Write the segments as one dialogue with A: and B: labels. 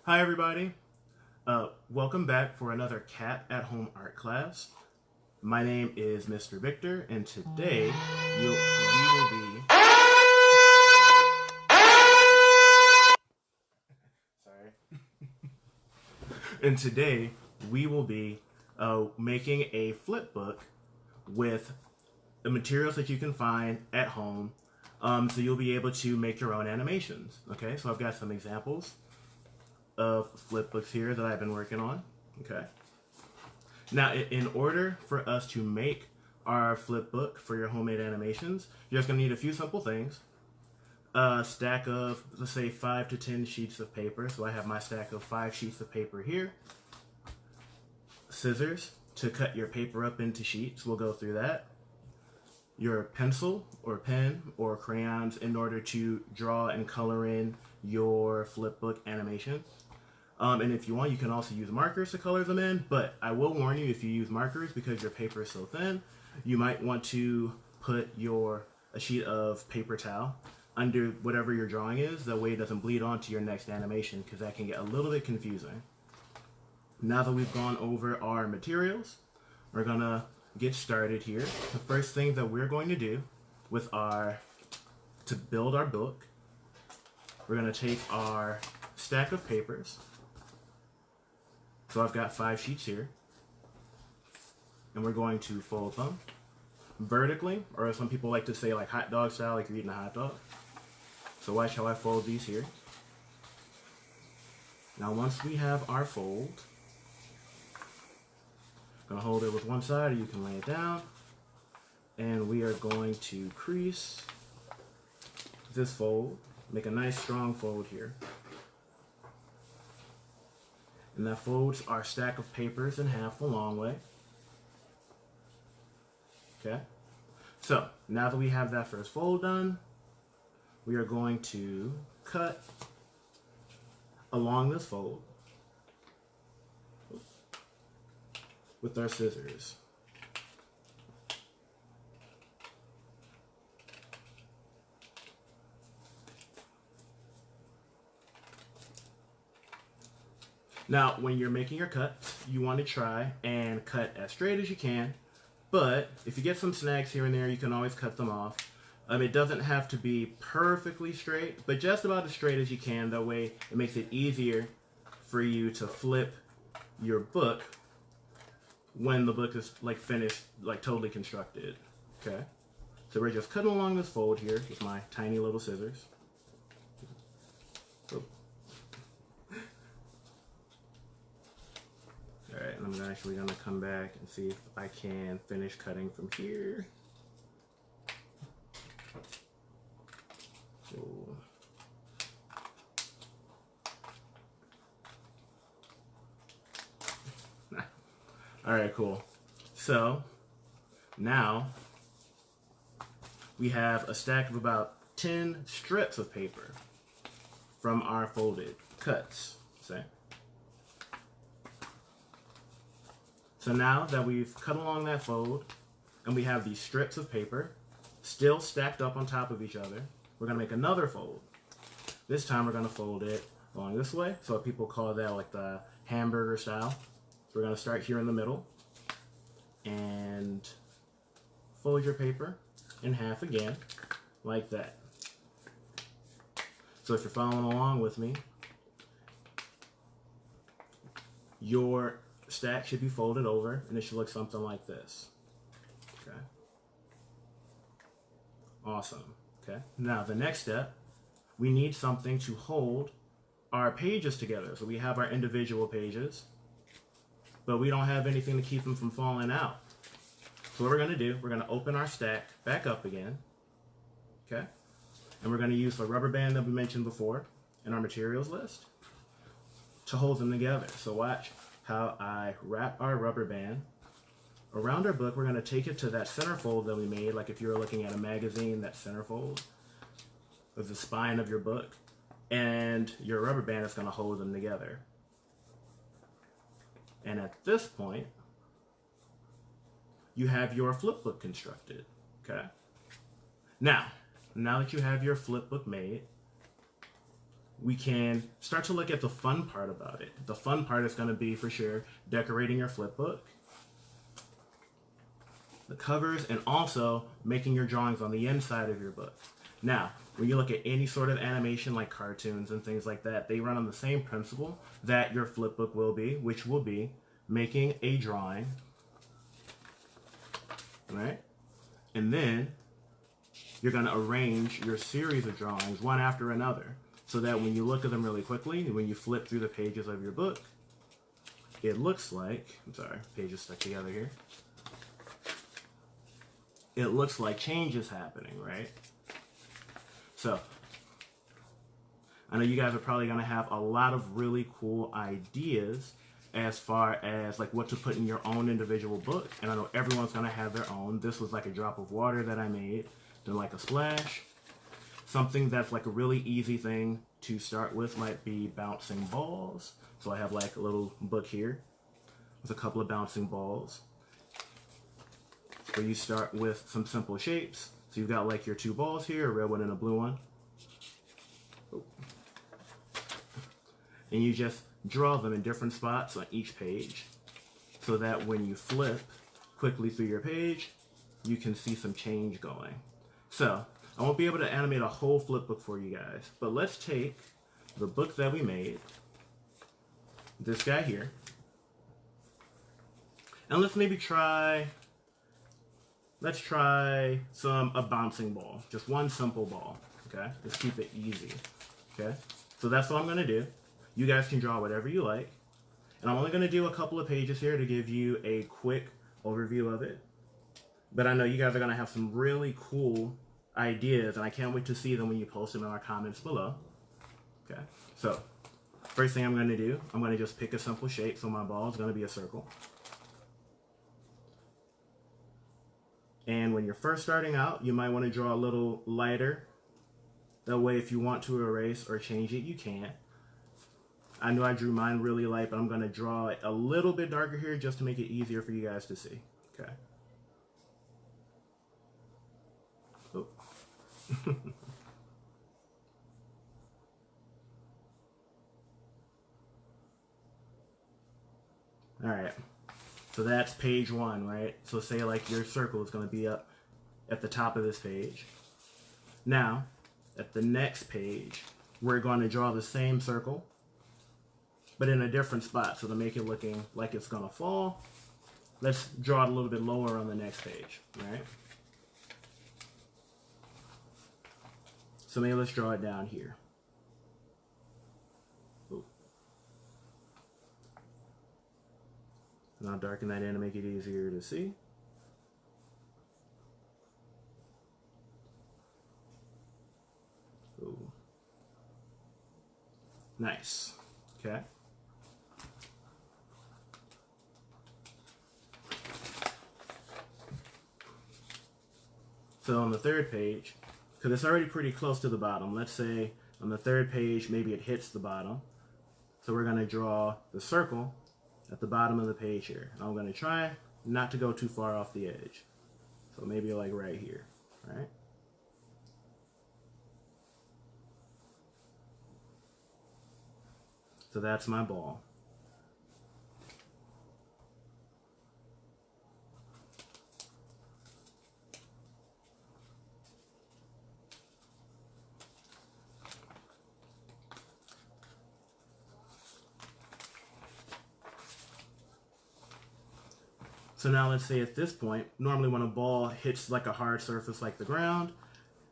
A: Hi everybody. Welcome back for another Cat at Home art class. My name is Mr. Victor, and today we will be sorry. And today we will be making a flip book with the materials that you can find at home. So you'll be able to make your own animations. Okay, so I've got some examples of flip books here that I've been working on. Okay. Now, in order for us to make our flip book for your homemade animations, you're just going to need a few simple things. A stack of, let's say, 5 to 10 sheets of paper. So I have my stack of 5 sheets of paper here. Scissors to cut your paper up into sheets. We'll go through that. Your pencil or pen or crayons in order to draw and color in your flip book animation. And if you want, you can also use markers to color them in, but I will warn you, if you use markers, because your paper is so thin, you might want to put a sheet of paper towel under whatever your drawing is, that way it doesn't bleed onto your next animation, because that can get a little bit confusing. Now that we've gone over our materials, we're gonna get started here. The first thing that we're going to do to build our book, we're gonna take our stack of papers. So I've got 5 sheets here, and we're going to fold them vertically, or some people like to say like hot dog style, like you're eating a hot dog. So watch how I fold these here. Now once we have our fold, I'm gonna hold it with one side, or you can lay it down, and we are going to crease this fold, make a nice strong fold here. And that folds our stack of papers in half the long way. Okay? So, now that we have that first fold done, we are going to cut along this fold with our scissors. Now, when you're making your cuts, you want to try and cut as straight as you can, but if you get some snags here and there, you can always cut them off. It doesn't have to be perfectly straight, but just about as straight as you can. That way, it makes it easier for you to flip your book when the book is like finished, like totally constructed. Okay? So we're just cutting along this fold here with my tiny little scissors. Alright, and I'm actually going to come back and see if I can finish cutting from here. So, alright, cool. So, now we have a stack of about 10 strips of paper from our folded cuts. See? So now that we've cut along that fold and we have these strips of paper still stacked up on top of each other, we're going to make another fold. This time we're going to fold it along this way. So people call that like the hamburger style. So we're going to start here in the middle and fold your paper in half again, like that. So if you're following along with me, your stack should be folded over, and it should look something like this. Okay. Awesome. Okay. Now the next step, we need something to hold our pages together. So we have our individual pages, but we don't have anything to keep them from falling out. So what we're going to do, we're going to open our stack back up again. Okay. And we're going to use the rubber band that we mentioned before in our materials list to hold them together. So watch how I wrap our rubber band around our book. We're going to take it to that centerfold that we made, like if you were looking at a magazine, that centerfold of the spine of your book, and your rubber band is going to hold them together. And at this point, you have your flip book constructed. Okay? Now that you have your flip book made, we can start to look at the fun part about it. The fun part is going to be, for sure, decorating your flip book, the covers, and also making your drawings on the inside of your book. Now, when you look at any sort of animation like cartoons and things like that, they run on the same principle that your flip book will be, which will be making a drawing, right? And then you're going to arrange your series of drawings one after another, so that when you look at them really quickly, when you flip through the pages of your book, it looks like, I'm sorry, pages stuck together here. It looks like change is happening, right? So, I know you guys are probably going to have a lot of really cool ideas as far as like what to put in your own individual book. And I know everyone's going to have their own. This was like a drop of water that I made, then like a splash. Something that's like a really easy thing to start with might be bouncing balls. So I have like a little book here with a couple of bouncing balls, where you start with some simple shapes. So you've got like your two balls here, a red one and a blue one. And you just draw them in different spots on each page, so that when you flip quickly through your page, you can see some change going. So I won't be able to animate a whole flip book for you guys, but let's take the book that we made, this guy here, and let's maybe try, a bouncing ball, just one simple ball, okay? Let's keep it easy, okay? So that's what I'm gonna do. You guys can draw whatever you like, and I'm only gonna do a couple of pages here to give you a quick overview of it, but I know you guys are gonna have some really cool ideas, and I can't wait to see them when you post them in our comments below. Okay, so first thing I'm going to do, I'm going to just pick a simple shape. So my ball is going to be a circle. And when you're first starting out, you might want to draw a little lighter. That way, if you want to erase or change it, you can. I know I drew mine really light, but I'm going to draw it a little bit darker here just to make it easier for you guys to see. Okay. Oh. All right, so that's page one, right? So say like your circle is going to be up at the top of this page. Now, at the next page, we're going to draw the same circle, but in a different spot. So to make it looking like it's going to fall, let's draw it a little bit lower on the next page, right? So maybe let's draw it down here. Ooh. And I'll darken that in to make it easier to see. Ooh. Nice. Okay. So on the third page, because it's already pretty close to the bottom, let's say on the third page, maybe it hits the bottom. So we're going to draw the circle at the bottom of the page here. I'm going to try not to go too far off the edge. So maybe like right here, right? So that's my ball. So now let's say at this point, normally when a ball hits like a hard surface like the ground,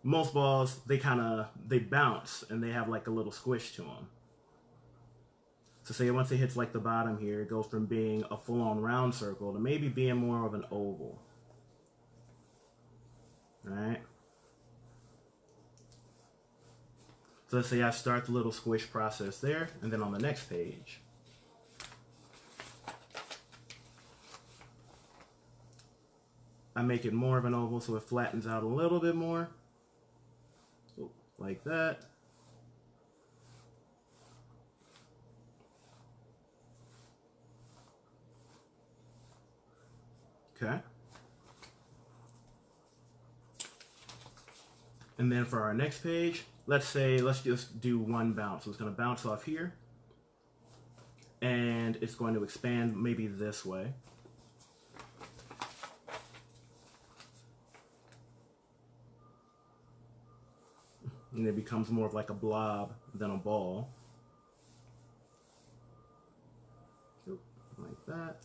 A: most balls, they bounce and they have like a little squish to them. So say once it hits like the bottom here, it goes from being a full-on round circle to maybe being more of an oval. Right? So let's say I start the little squish process there, and then on the next page, I make it more of an oval so it flattens out a little bit more. Like that. Okay. And then for our next page, let's just do one bounce. So it's going to bounce off here, and it's going to expand maybe this way. And it becomes more of like a blob than a ball. Like that.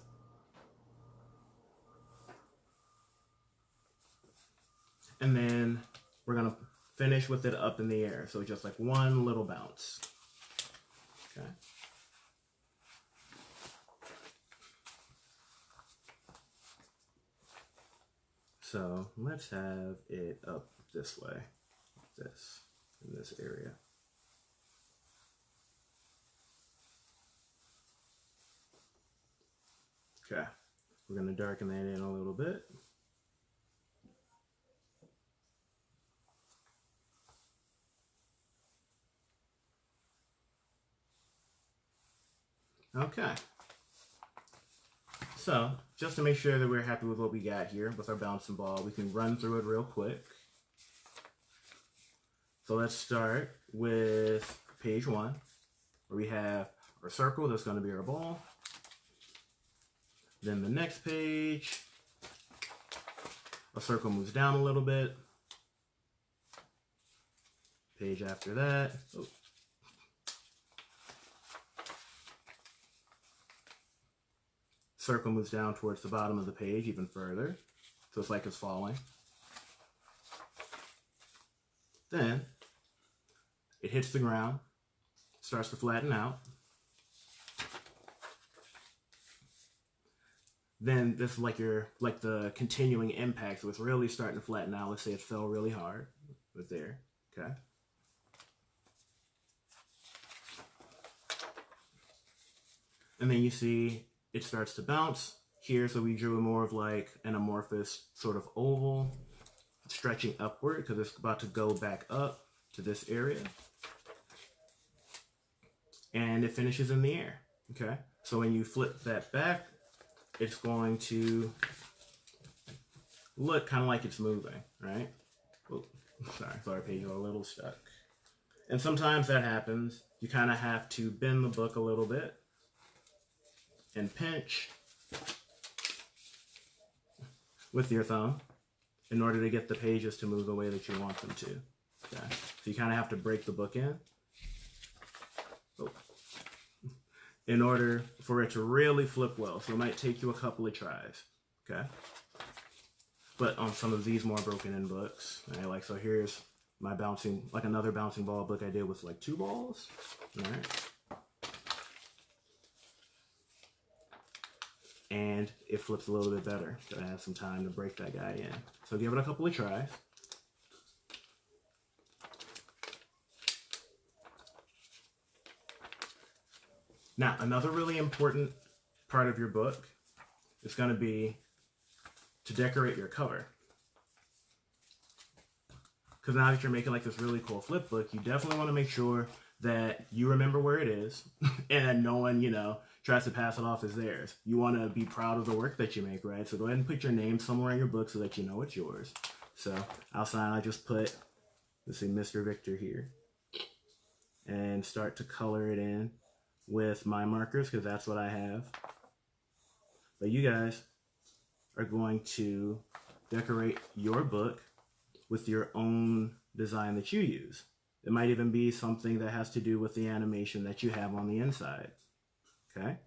A: And then we're going to finish with it up in the air. So just like one little bounce. Okay. So let's have it up this way, this, in this area. Okay, we're going to darken that in a little bit. Okay. So, just to make sure that we're happy with what we got here with our bouncing ball, we can run through it real quick. So let's start with page 1, where we have our circle, that's going to be our ball. Then the next page, a circle moves down a little bit. Page after that, oh. Circle moves down towards the bottom of the page even further. So it's like it's falling. Then it hits the ground, starts to flatten out. Then this is like the continuing impact, so it's really starting to flatten out. Let's say it fell really hard, right there, okay? And then you see it starts to bounce here, so we drew more of like an amorphous sort of oval, stretching upward because it's about to go back up to this area. And it finishes in the air, okay? So when you flip that back, it's going to look kind of like it's moving, right? Oh, sorry, page is a little stuck. And sometimes that happens. You kind of have to bend the book a little bit and pinch with your thumb in order to get the pages to move the way that you want them to. Okay? So you kind of have to break the book in. Oh. In order for it to really flip well. So it might take you a couple of tries, okay? But on some of these more broken in books, right, like, so here's my bouncing, like another bouncing ball book I did with like 2 balls, all right? And it flips a little bit better. Gotta have some time to break that guy in. So give it a couple of tries. Now, another really important part of your book is going to be to decorate your cover. Because now that you're making like this really cool flip book, you definitely want to make sure that you remember where it is and that no one, tries to pass it off as theirs. You want to be proud of the work that you make, right? So go ahead and put your name somewhere in your book so that you know it's yours. So outside, I just put, let's see, Mr. Victor here. And start to color it in with my markers because that's what I have. But you guys are going to decorate your book with your own design that you use. It might even be something that has to do with the animation that you have on the inside. Okay?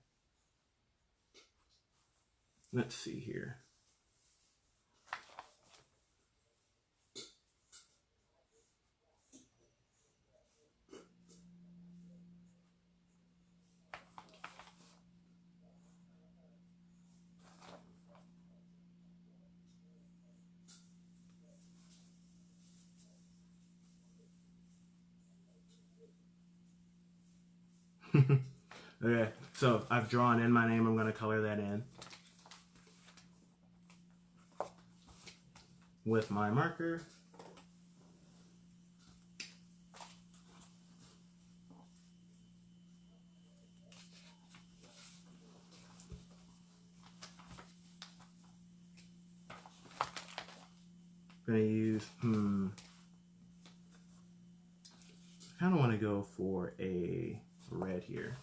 A: Let's see here. Okay, so I've drawn in my name. I'm going to color that in with my marker. I'm going to use, to go for a red here.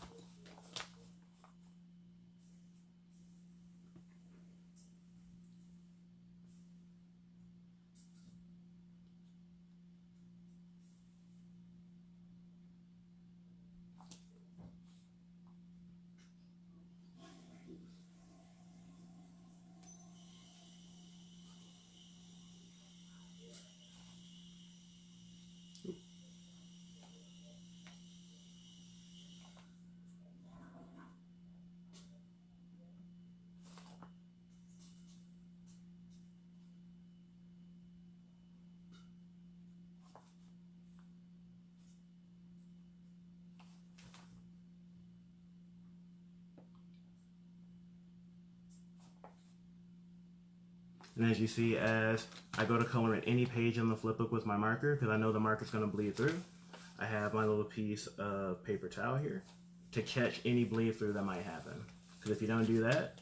A: And as you see, as I go to color in any page on the flipbook with my marker, because I know the marker's going to bleed through, I have my little piece of paper towel here to catch any bleed through that might happen. Because if you don't do that,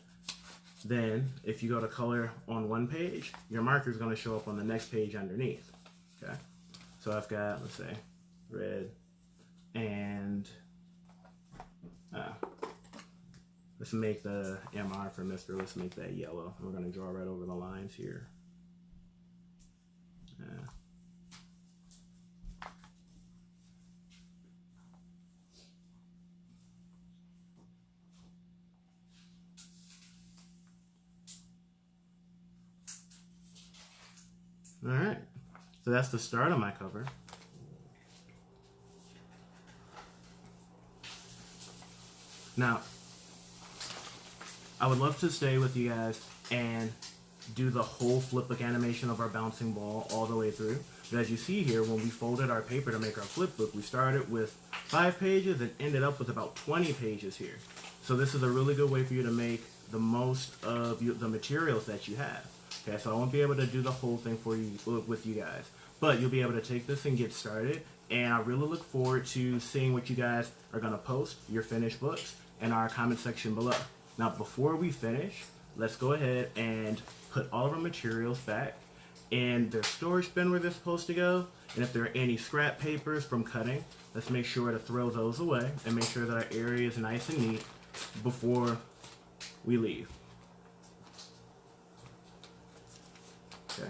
A: then if you go to color on one page, your marker is going to show up on the next page underneath. Okay, so I've got, let's say, red and let's make the MR for Mr. Let's make that yellow. We're going to draw right over the lines here. All right, so that's the start of my cover. Now, I would love to stay with you guys and do the whole flipbook animation of our bouncing ball all the way through. But as you see here, when we folded our paper to make our flipbook, we started with 5 pages and ended up with about 20 pages here. So this is a really good way for you to make the most of the materials that you have. Okay, so I won't be able to do the whole thing for you with you guys, but you'll be able to take this and get started. And I really look forward to seeing what you guys are going to post, your finished books, in our comment section below. Now, before we finish, let's go ahead and put all of our materials back in their storage bin where they're supposed to go. And if there are any scrap papers from cutting, let's make sure to throw those away and make sure that our area is nice and neat before we leave. Okay,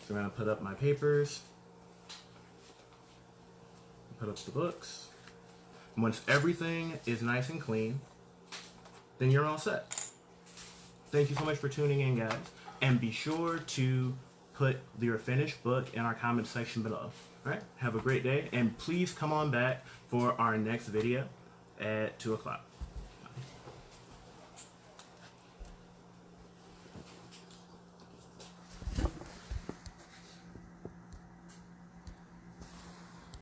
A: so I'm going to put up my papers, put up the books. Once everything is nice and clean, then you're all set. Thank you so much for tuning in, guys. And be sure to put your finished book in our comment section below. All right, have a great day. And please come on back for our next video at 2 o'clock.